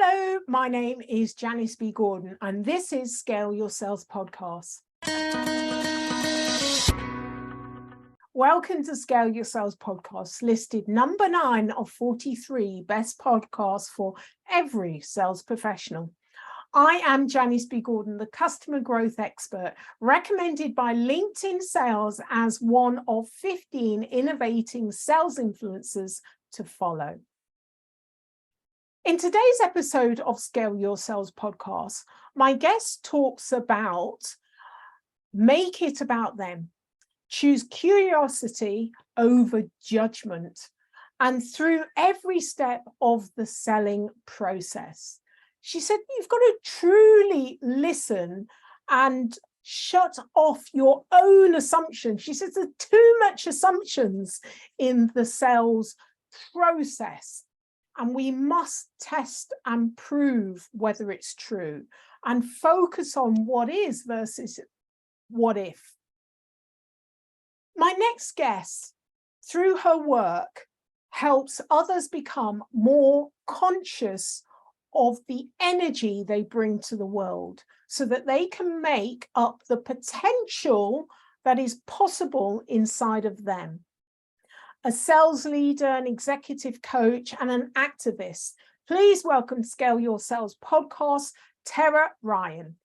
Hello, my name is Janice B. Gordon, and this is Scale Your Sales Podcast. Welcome to Scale Your Sales Podcast, listed number 9 of 43 best podcasts for every sales professional. I am Janice B. Gordon, the customer growth expert, recommended by LinkedIn Sales as one of 15 innovating sales influencers to follow. In today's episode of Scale Your Sales Podcast, my guest talks about make it about them, choose curiosity over judgment, and through every step of the selling process. She said, you've got to truly listen and shut off your own assumptions. She says there's too much assumptions in the sales process. And we must test and prove whether it's true and focus on what is versus what if. My next guest, through her work, helps others become more conscious of the energy they bring to the world so that they can make up the potential that is possible inside of them. A sales leader, an executive coach, and an activist. Please welcome Scale Your Sales Podcast, Tara Ryan.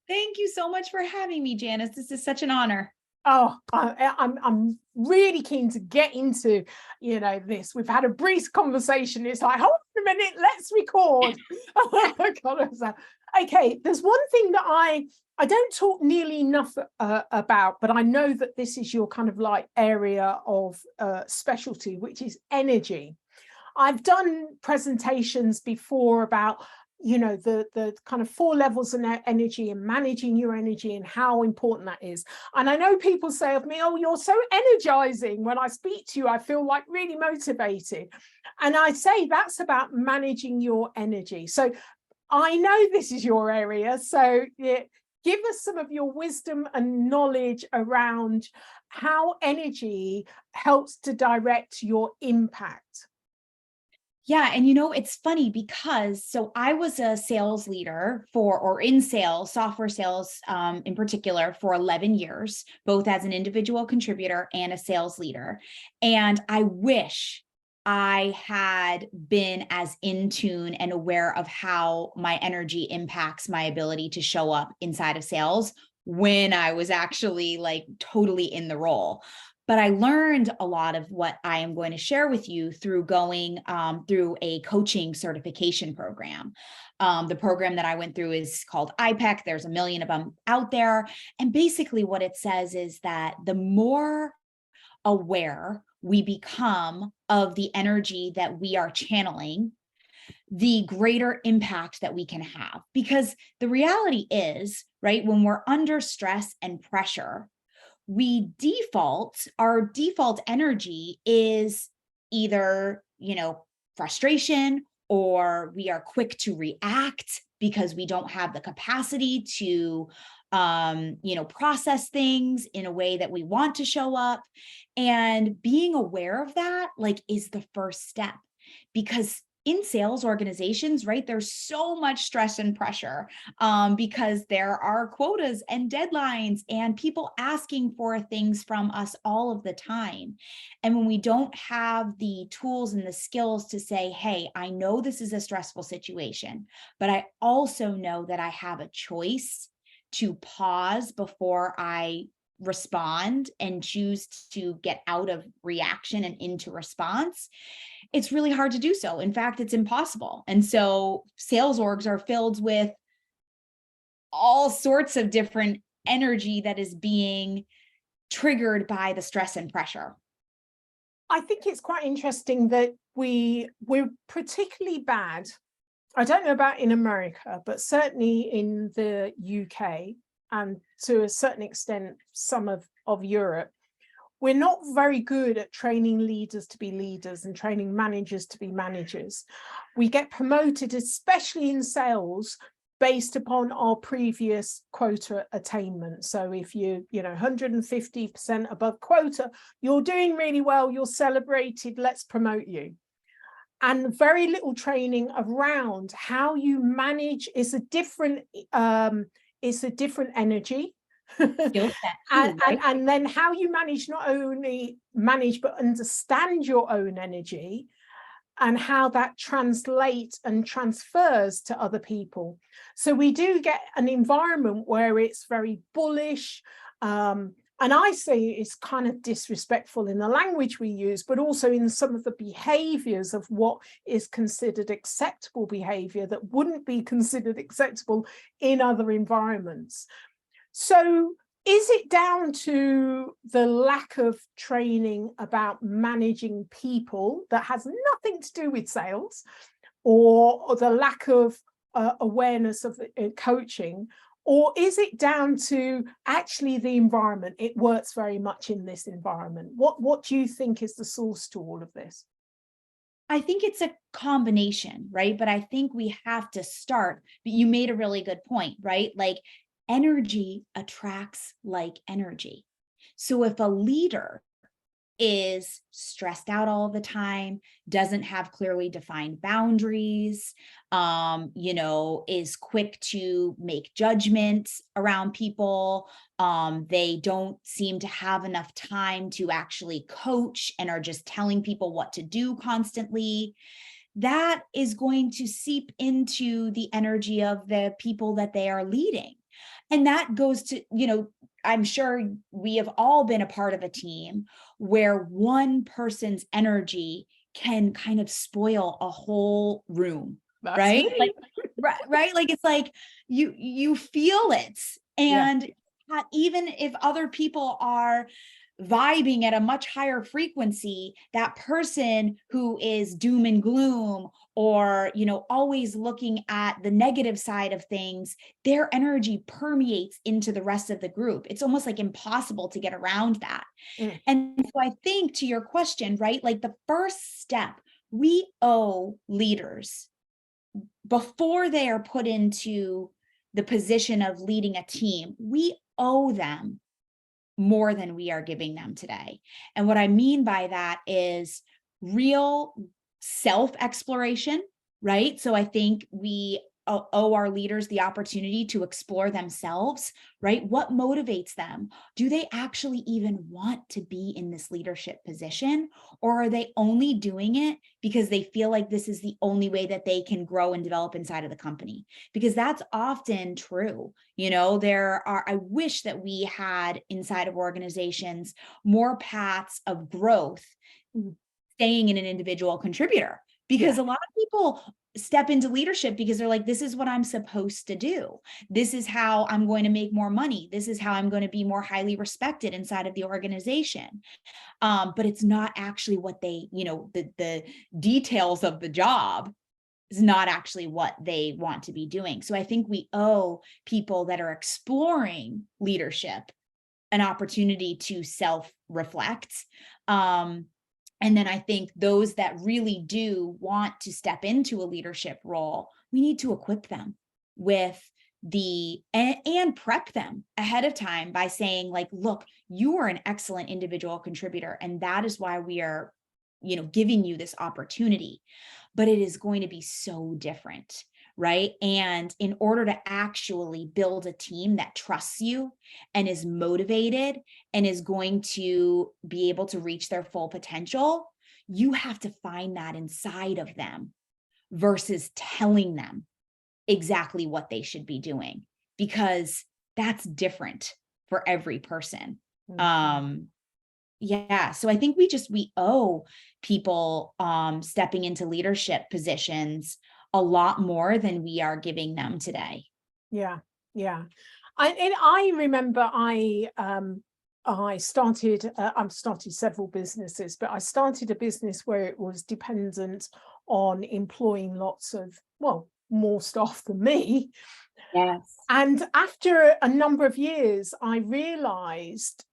Thank you so much for having me, Janice. This is such an honor. Oh, I'm really keen to get into, this. We've had a brief conversation. It's like, hold on a minute, let's record. Okay, there's one thing that I don't talk nearly enough about, but I know that this is your kind of like area of specialty, which is energy. I've done presentations before about, the kind of 4 levels of energy and managing your energy and how important that is. And I know people say of me, oh, you're so energizing. When I speak to you, I feel like really motivated. And I say that's about managing your energy. So I know this is your area. So give us some of your wisdom and knowledge around how energy helps to direct your impact. Yeah. And it's funny because I was a sales leader in sales, software sales in particular, for 11 years, both as an individual contributor and a sales leader. And I wish I had been as in tune and aware of how my energy impacts my ability to show up inside of sales when I was actually like totally in the role. But I learned a lot of what I am going to share with you through going through a coaching certification program. The program that I went through is called IPEC. There's a million of them out there. And basically what it says is that the more aware we become of the energy that we are channeling, the greater impact that we can have. Because the reality is, right, when we're under stress and pressure, our default energy is either, frustration, or we are quick to react because we don't have the capacity to, process things in a way that we want to show up. And being aware of that, is the first step, because in sales organizations, right, there's so much stress and pressure because there are quotas and deadlines and people asking for things from us all of the time. And when we don't have the tools and the skills to say, hey, I know this is a stressful situation, but I also know that I have a choice to pause before I respond and choose to get out of reaction and into response, it's really hard to do so. In fact, it's impossible. And so sales orgs are filled with all sorts of different energy that is being triggered by the stress and pressure. I think it's quite interesting that we're particularly bad. I don't know about in America, but certainly in the UK and to a certain extent, some of Europe, we're not very good at training leaders to be leaders and training managers to be managers. We get promoted, especially in sales, based upon our previous quota attainment. So if you 150% above quota, you're doing really well, you're celebrated, let's promote you. and very little training around how you manage. It's a different energy. Skill set too, right? And then how you manage, not only manage but understand your own energy, and how that translates and transfers to other people. So we do get an environment where it's very bullish, and I say it's kind of disrespectful in the language we use, but also in some of the behaviors of what is considered acceptable behavior that wouldn't be considered acceptable in other environments. So is it down to the lack of training about managing people that has nothing to do with sales, or the lack of awareness of coaching? Or is it down to actually the environment? It works very much in this environment. What do you think is the source to all of this? I think it's a combination, right? But I think we have to start, but you made a really good point, right? Like energy attracts like energy. So if a leader is stressed out all the time, doesn't have clearly defined boundaries, is quick to make judgments around people, they don't seem to have enough time to actually coach and are just telling people what to do constantly, that is going to seep into the energy of the people that they are leading. And that goes to, I'm sure we have all been a part of a team where one person's energy can kind of spoil a whole room. That's right? me. Like, right. Like, it's like you feel it. And even if other people are vibing at a much higher frequency, that person who is doom and gloom, or always looking at the negative side of things, their energy permeates into the rest of the group. It's almost like impossible to get around that. And so I think, to your question, right, like the first step, we owe leaders, before they are put into the position of leading a team, we owe them more than we are giving them today. And what I mean by that is real self-exploration, right? So I think we owe our leaders the opportunity to explore themselves, right? What motivates them? Do they actually even want to be in this leadership position? Or are they only doing it because they feel like this is the only way that they can grow and develop inside of the company? Because that's often true. I wish that we had inside of organizations more paths of growth, staying in an individual contributor, because a lot of people step into leadership because they're like, this is what I'm supposed to do. This is how I'm going to make more money. This is how I'm going to be more highly respected inside of the organization. But it's not actually what they, the details of the job is not actually what they want to be doing. So I think we owe people that are exploring leadership an opportunity to self-reflect. And then I think those that really do want to step into a leadership role, we need to equip them with and prep them ahead of time by saying, like, look, you are an excellent individual contributor, and that is why we are, giving you this opportunity. But it is going to be so different, right? And in order to actually build a team that trusts you and is motivated and is going to be able to reach their full potential, you have to find that inside of them versus telling them exactly what they should be doing, because that's different for every person. So I think we owe people stepping into leadership positions a lot more than we are giving them today. Yeah. I remember I started, I've started several businesses, but I started a business where it was dependent on employing lots of, more staff than me. Yes. And after a number of years, I realized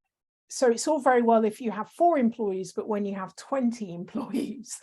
so it's all very well if you have 4 employees, but when you have 20 employees,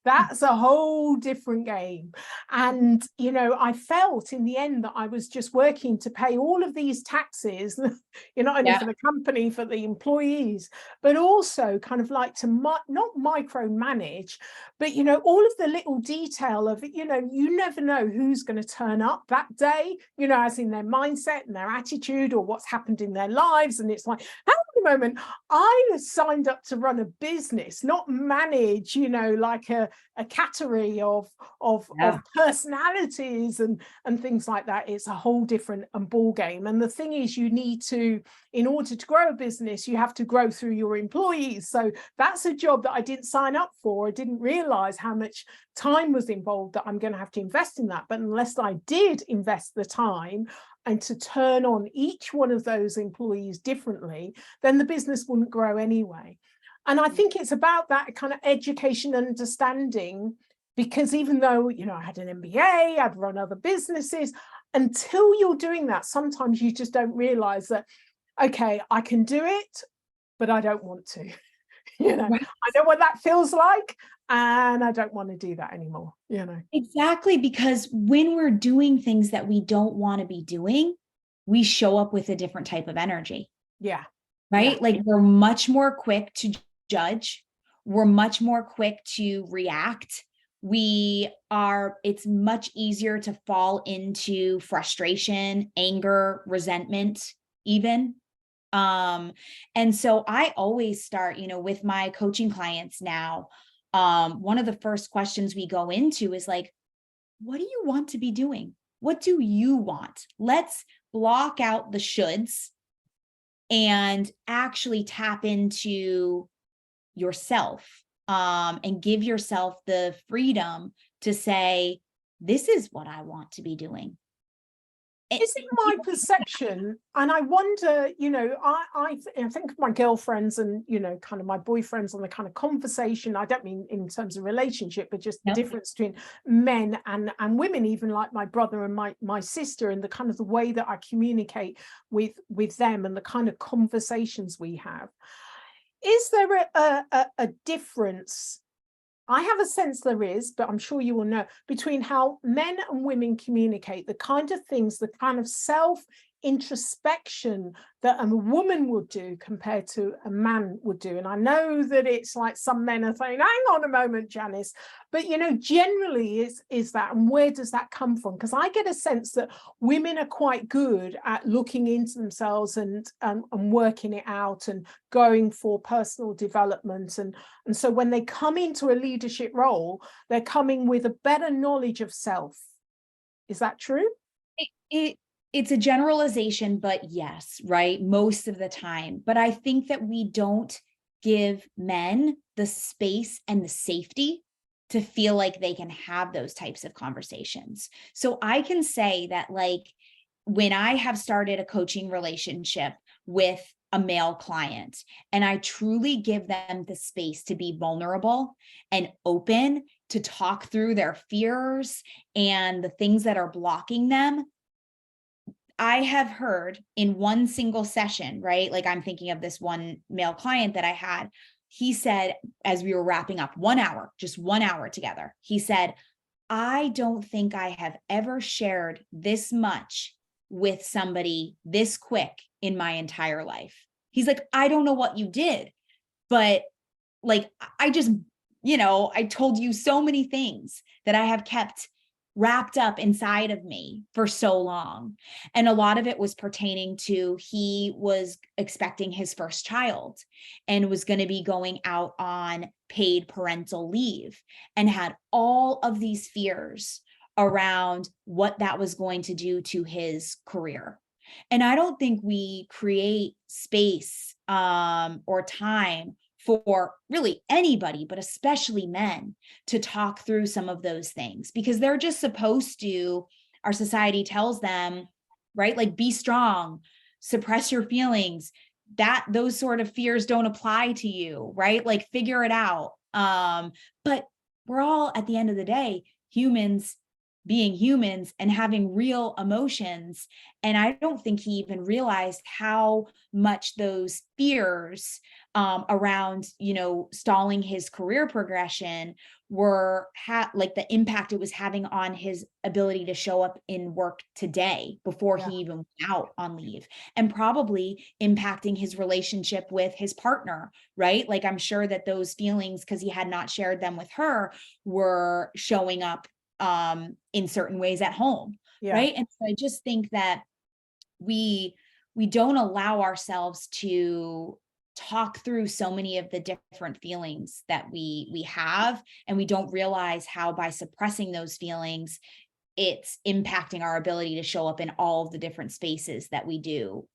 that's a whole different game. And, you know, I felt in the end that I was just working to pay all of these taxes, not only for the company, for the employees, but also kind of like to not micromanage, but, you know, all of the little detail of, you know, you never know who's going to turn up that day, you know, as in their mindset and their attitude or what's happened in their lives. And it's like, how the moment I signed up to run a business, not manage, you know, like a category of personalities and things like that. It's a whole different ball game. And the thing is, you need to, in order to grow a business, you have to grow through your employees. So that's a job that I didn't sign up for. I didn't realize how much time was involved that I'm going to have to invest in that. But unless I did invest the time and to turn on each one of those employees differently, then the business wouldn't grow anyway. And I think it's about that kind of education and understanding, because even though, you know, I had an MBA, I'd run other businesses, until you're doing that, sometimes you just don't realize that, okay, I can do it, but I don't want to. You know, I know what that feels like, and I don't want to do that anymore, you know. Exactly, because when we're doing things that we don't want to be doing, we show up with a different type of energy. Yeah. Right? Yeah. Like we're much more quick to judge. We're much more quick to react. It's much easier to fall into frustration, anger, resentment, even. And so I always start, you know, with my coaching clients now. One of the first questions we go into is like, what do you want to be doing? What do you want? Let's block out the shoulds and actually tap into yourself, and give yourself the freedom to say, this is what I want to be doing. Is it my perception? And I wonder, you know, I think of my girlfriends and, you know, kind of my boyfriends and the kind of conversation, I don't mean in terms of relationship, but just the difference between men and women, even like my brother and my sister, and the kind of the way that I communicate with them and the kind of conversations we have. Is there a difference? I have a sense there is, but I'm sure you will know, between how men and women communicate, the kind of things, the kind of self-introspection that a woman would do compared to a man would do. And I know that it's like some men are saying, hang on a moment, Janice, but, you know, generally is that, and where does that come from? Because I get a sense that women are quite good at looking into themselves and working it out and going for personal development. And so when they come into a leadership role, they're coming with a better knowledge of self. Is that true? It's a generalization, but yes, right? Most of the time. But I think that we don't give men the space and the safety to feel like they can have those types of conversations. So I can say that, like, when I have started a coaching relationship with a male client, and I truly give them the space to be vulnerable and open to talk through their fears and the things that are blocking them, I have heard in one single session, right? Like, I'm thinking of this one male client that I had. He said, as we were wrapping up 1 hour, just 1 hour together, he said, I don't think I have ever shared this much with somebody this quick in my entire life. He's like, I don't know what you did, but like, I just, you know, I told you so many things that I have kept wrapped up inside of me for so long. And a lot of it was pertaining to, he was expecting his first child and was going to be going out on paid parental leave, and had all of these fears around what that was going to do to his career. And I don't think we create space or time for really anybody, but especially men, to talk through some of those things, because they're just supposed to, our society tells them, right? Like, be strong, suppress your feelings, that those sort of fears don't apply to you, right? Like, figure it out. But we're all, at the end of the day, humans being humans and having real emotions. And I don't think he even realized how much those fears around, stalling his career progression were like the impact it was having on his ability to show up in work today before Yeah. he even went out on leave, and probably impacting his relationship with his partner, right? Like, I'm sure that those feelings, because he had not shared them with her, were showing up in certain ways at home. Yeah. Right. And so I just think that we don't allow ourselves to talk through so many of the different feelings that we have, and we don't realize how by suppressing those feelings, it's impacting our ability to show up in all of the different spaces that we do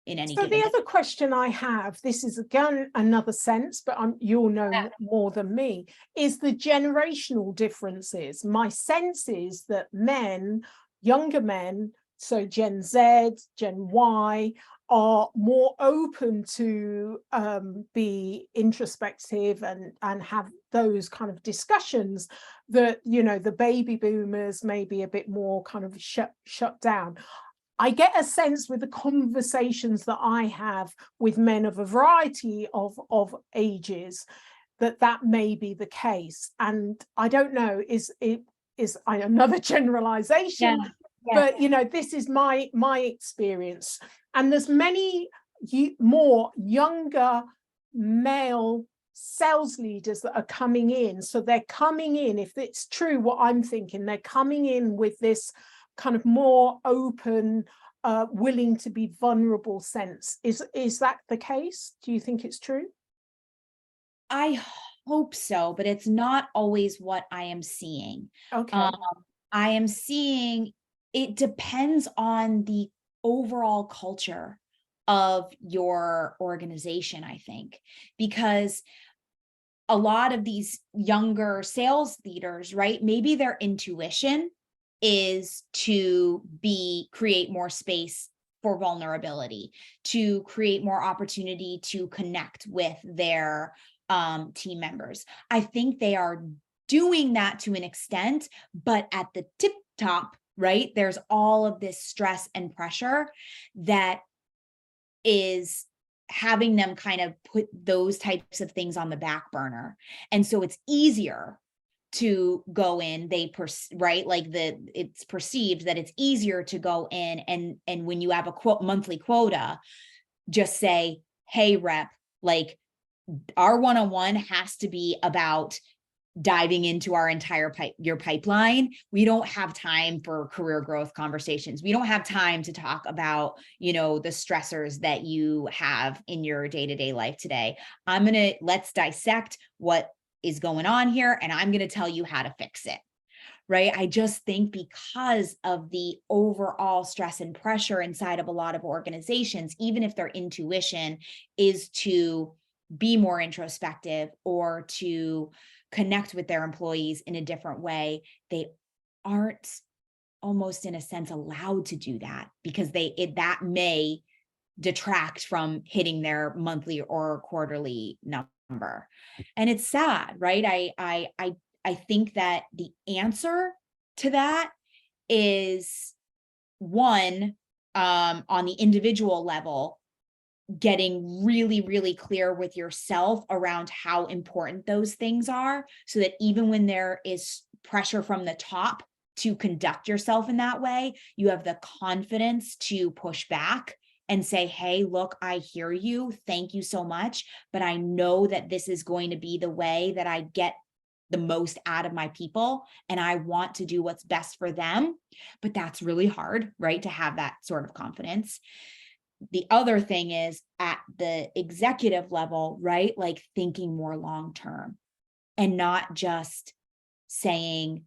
in any So given the day. other question I have, this is again another sense, but you'll know more than me, is the generational differences. My sense is that men, younger men, so Gen Z, Gen Y, are more open to be introspective and have those kind of discussions that, the baby boomers may be a bit more kind of shut down. I get a sense with the conversations that I have with men of a variety of ages that may be the case. And I don't know, is another generalization, Yeah. but this is my experience. And there's many more younger male sales leaders that are coming in. So they're coming in, if it's true what I'm thinking, they're coming in with this kind of more open, willing to be vulnerable sense. Is that the case? Do you think it's true? I hope so, but it's not always what I am seeing. Okay. I am seeing it depends on the overall culture of your organization, I think, because a lot of these younger sales leaders, right? Maybe their intuition is to create more space for vulnerability, to create more opportunity to connect with their team members. I think they are doing that to an extent, but at the tip top, right, there's all of this stress and pressure that is having them kind of put those types of things on the back burner. And so it's easier to go in, right? Like it's perceived that it's easier to go in and when you have a monthly quota, just say, hey, rep, like our one-on-one has to be about diving into our entire your pipeline. We don't have time for career growth conversations. We don't have time to talk about, the stressors that you have in your day-to-day life today. Let's dissect what is going on here, and I'm going to tell you how to fix it. Right. I just think because of the overall stress and pressure inside of a lot of organizations, even if their intuition is to be more introspective or to connect with their employees in a different way, they aren't almost in a sense allowed to do that because that may detract from hitting their monthly or quarterly number. And it's sad, right? I think that the answer to that is one, on the individual level, getting really, really clear with yourself around how important those things are, so that even when there is pressure from the top to conduct yourself in that way, you have the confidence to push back and say, hey, look, I hear you. Thank you so much. But I know that this is going to be the way that I get the most out of my people, and I want to do what's best for them. But that's really hard, right? To have that sort of confidence. The other thing is at the executive level, right? Like thinking more long-term and not just saying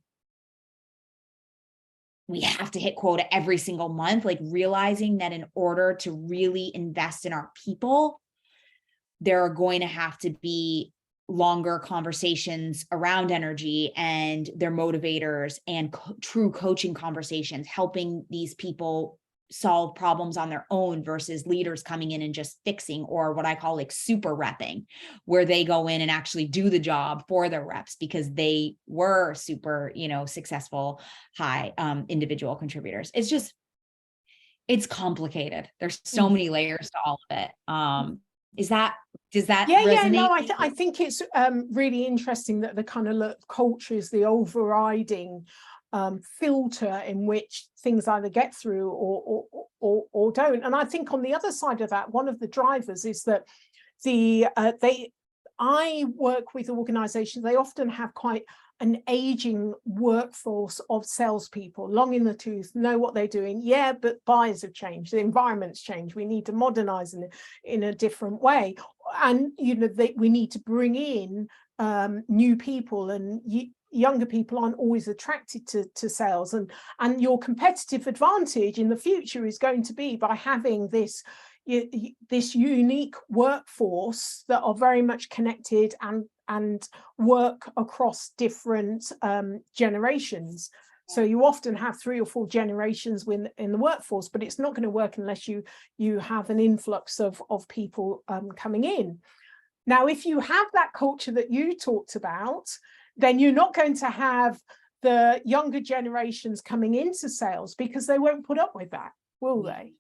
we have to hit quota every single month, like realizing that in order to really invest in our people, there are going to have to be longer conversations around energy and their motivators and true coaching conversations, helping these people solve problems on their own versus leaders coming in and just fixing, or what I call like super repping, where they go in and actually do the job for their reps because they were super, successful, high individual contributors. It's complicated. There's so many layers to all of it. Does that Yeah, no, resonate? I think it's really interesting that the kind of culture is the overriding filter in which things either get through or don't. And I think on the other side of that, one of the drivers is that I work with organizations, they often have quite an aging workforce of salespeople, long in the tooth, know what they're doing. Yeah, but buyers have changed, the environment's changed. We need to modernize in a different way. And, we need to bring in new people, and younger people aren't always attracted to sales. And your competitive advantage in the future is going to be by having this unique workforce that are very much connected and work across different generations. So you often have 3 or 4 generations in the workforce, but it's not going to work unless you have an influx of people coming in. Now, if you have that culture that you talked about, then you're not going to have the younger generations coming into sales because they won't put up with that, will they?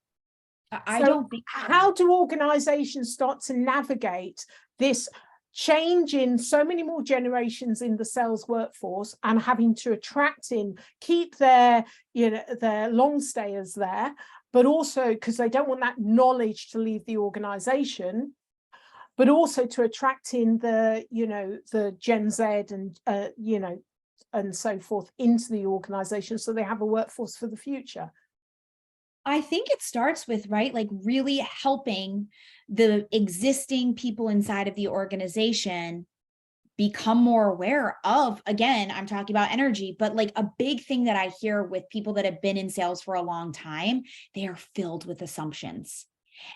I don't think so. How do organizations start to navigate this change in so many more generations in the sales workforce and having to attract in, keep their long stayers there, but also because they don't want that knowledge to leave the organization, but also to attract in the Gen Z and and so forth into the organization so they have a workforce for the future? I think it starts with, right, like really helping the existing people inside of the organization become more aware of, again, I'm talking about energy, but like a big thing that I hear with people that have been in sales for a long time, they are filled with assumptions.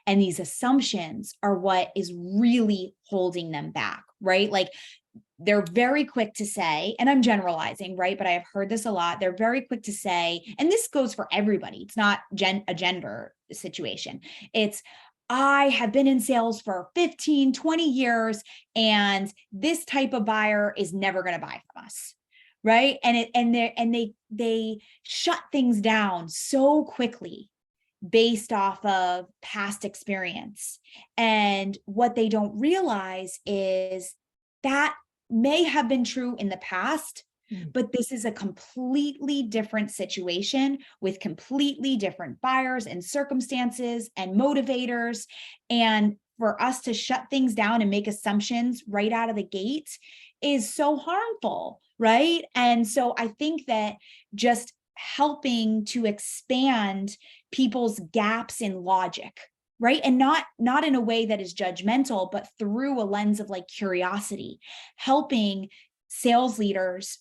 And these assumptions are what is really holding them back, right? Like they're very quick to say, and I'm generalizing, right? But I have heard this a lot. They're very quick to say, and this goes for everybody. It's not a gender situation. It's, I have been in sales for 15, 20 years, and this type of buyer is never going to buy from us. Right. And they shut things down so quickly based off of past experience. And what they don't realize is that may have been true in the past, but this is a completely different situation with completely different buyers and circumstances and motivators. And for us to shut things down and make assumptions right out of the gate is so harmful, right? And so I think that just helping to expand people's gaps in logic, right? And not in a way that is judgmental, but through a lens of like curiosity, helping sales leaders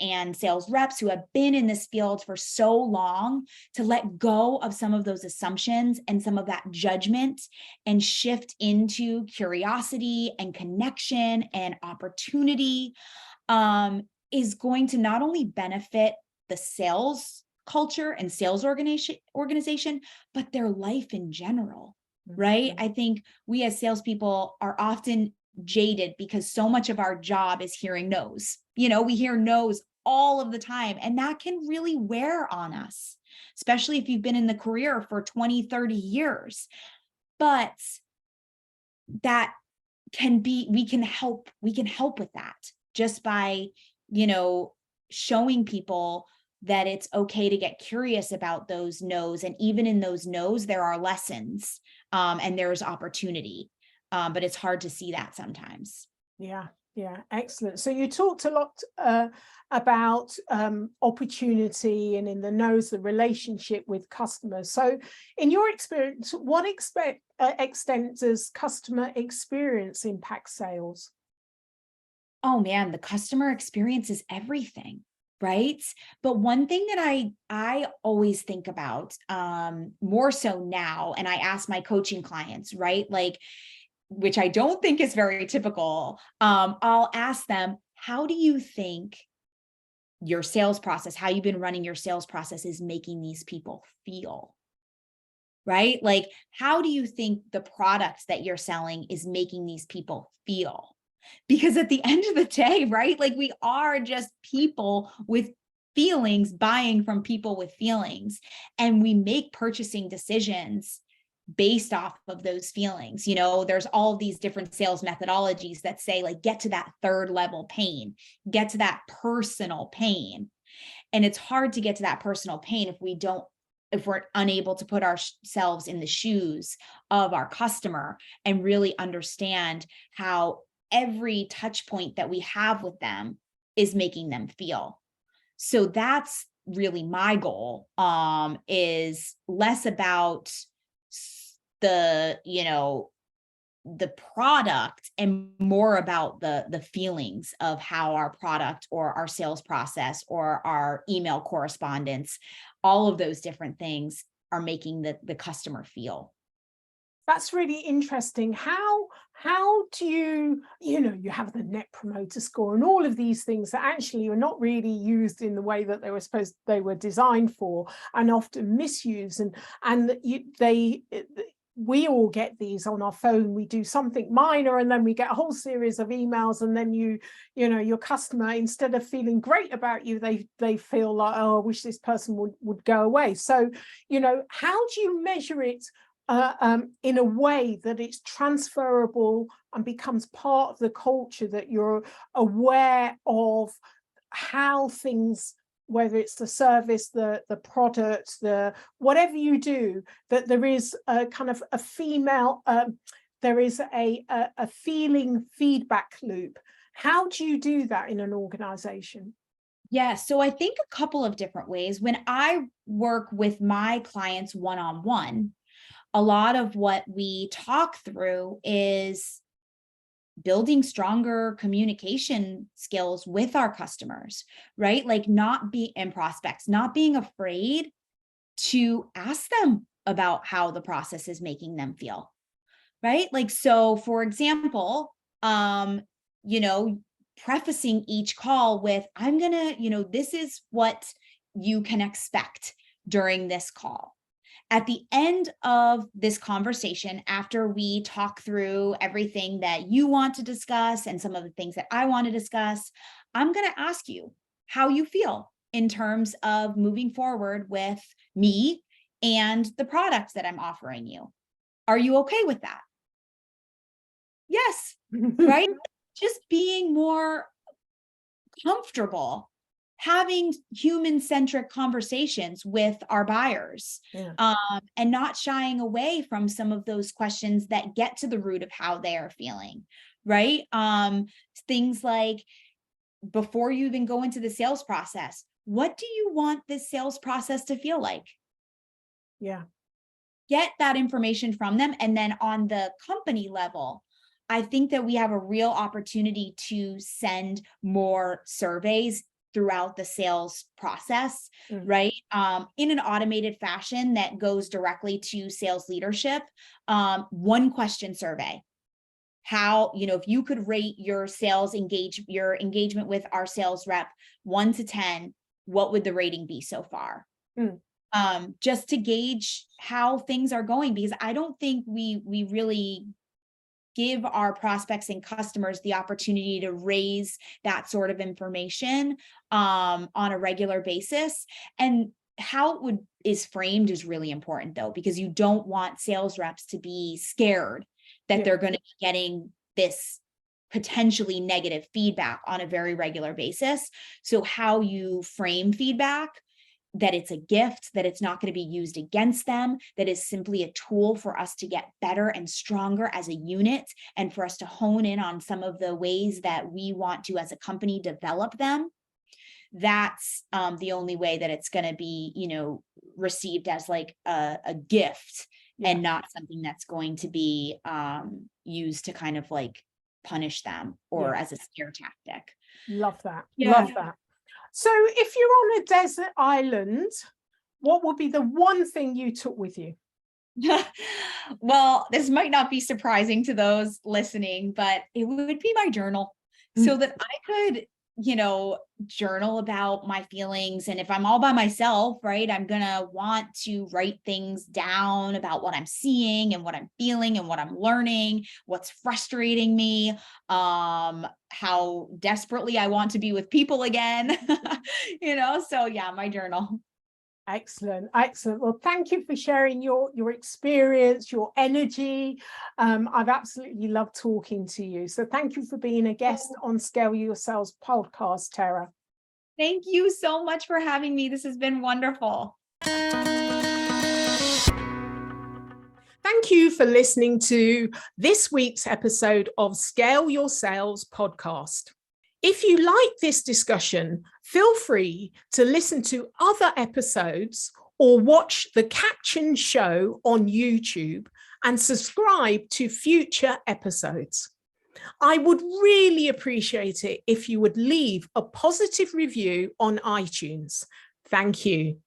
and sales reps who have been in this field for so long to let go of some of those assumptions and some of that judgment and shift into curiosity and connection and opportunity, is going to not only benefit the sales culture and sales organization, but their life in general, right? I think we as salespeople are often jaded because so much of our job is hearing no's. We hear no's all of the time, and that can really wear on us, especially if you've been in the career for 20, 30 years. But that can be, we can help with that just by, showing people that it's okay to get curious about those no's. And even in those no's, there are lessons, and there's opportunity. But it's hard to see that sometimes. Yeah, excellent. So you talked a lot about opportunity, and in the no's, the relationship with customers. So in your experience, what extent does customer experience impact sales? Oh man, the customer experience is everything. Right. But one thing that I always think about, more so now, and I ask my coaching clients, right? Like, which I don't think is very typical. I'll ask them, how do you think your sales process, how you've been running your sales process is making these people feel, right? Like, how do you think the products that you're selling is making these people feel? Because at the end of the day, right? Like, we are just people with feelings buying from people with feelings, and we make purchasing decisions based off of those feelings. There's all of these different sales methodologies that say, like, get to that third level pain, get to that personal pain. And it's hard to get to that personal pain if we're unable to put ourselves in the shoes of our customer and really understand how every touch point that we have with them is making them feel. So that's really my goal, is less about the product and more about the feelings of how our product or our sales process or our email correspondence, all of those different things are making the customer feel. That's really interesting. How do you have the net promoter score and all of these things that actually are not really used in the way that they were designed for, and often misused, and we all get these on our phone. We do something minor and then we get a whole series of emails, and then your customer, instead of feeling great about you, they feel like, oh, I wish this person would go away. So how do you measure it in a way that it's transferable and becomes part of the culture, that you're aware of how things, whether it's the service, the product, the whatever you do, that there is a kind of a female, there is a feeling feedback loop? How do you do that in an organization? Yeah, so I think a couple of different ways. When I work with my clients one-on-one, a lot of what we talk through is building stronger communication skills with our customers, right? Like, and prospects, not being afraid to ask them about how the process is making them feel, right? Like, so for example, prefacing each call with, I'm gonna, this is what you can expect during this call. At the end of this conversation, after we talk through everything that you want to discuss and some of the things that I want to discuss, I'm going to ask you how you feel in terms of moving forward with me and the products that I'm offering you. Are you okay with that? Yes, right? Just being more comfortable having human-centric conversations with our buyers, Yeah. And not shying away from some of those questions that get to the root of how they are feeling, right? Things like, before you even go into the sales process, what do you want this sales process to feel like? Yeah. Get that information from them. And then on the company level, I think that we have a real opportunity to send more surveys throughout the sales process, right? In an automated fashion that goes directly to sales leadership. One question survey. How, if you could rate your your engagement with our sales rep 1 to 10, what would the rating be so far? Just to gauge how things are going, because I don't think we really give our prospects and customers the opportunity to raise that sort of information on a regular basis. And how it is framed is really important, though, because you don't want sales reps to be scared that they're going to be getting this potentially negative feedback on a very regular basis. So how you frame feedback, that it's a gift, that it's not going to be used against them, that is simply a tool for us to get better and stronger as a unit, and for us to hone in on some of the ways that we want to, as a company, develop them. That's the only way that it's going to be, received as like a gift, and not something that's going to be used to kind of like punish them or as a scare tactic. Love that. Love that. So if you're on a desert island, what would be the one thing you took with you? Well, this might not be surprising to those listening, but it would be my journal, so that I could journal about my feelings. And if I'm all by myself, right, I'm going to want to write things down about what I'm seeing and what I'm feeling and what I'm learning, what's frustrating me, how desperately I want to be with people again, so yeah, my journal. Excellent, excellent. Well, thank you for sharing your experience, your energy. I've absolutely loved talking to you. So thank you for being a guest on Scale Your Sales podcast, Tara. Thank you so much for having me. This has been wonderful. Thank you for listening to this week's episode of Scale Your Sales podcast. If you like this discussion, feel free to listen to other episodes or watch the captioned show on YouTube and subscribe to future episodes. I would really appreciate it if you would leave a positive review on iTunes. Thank you.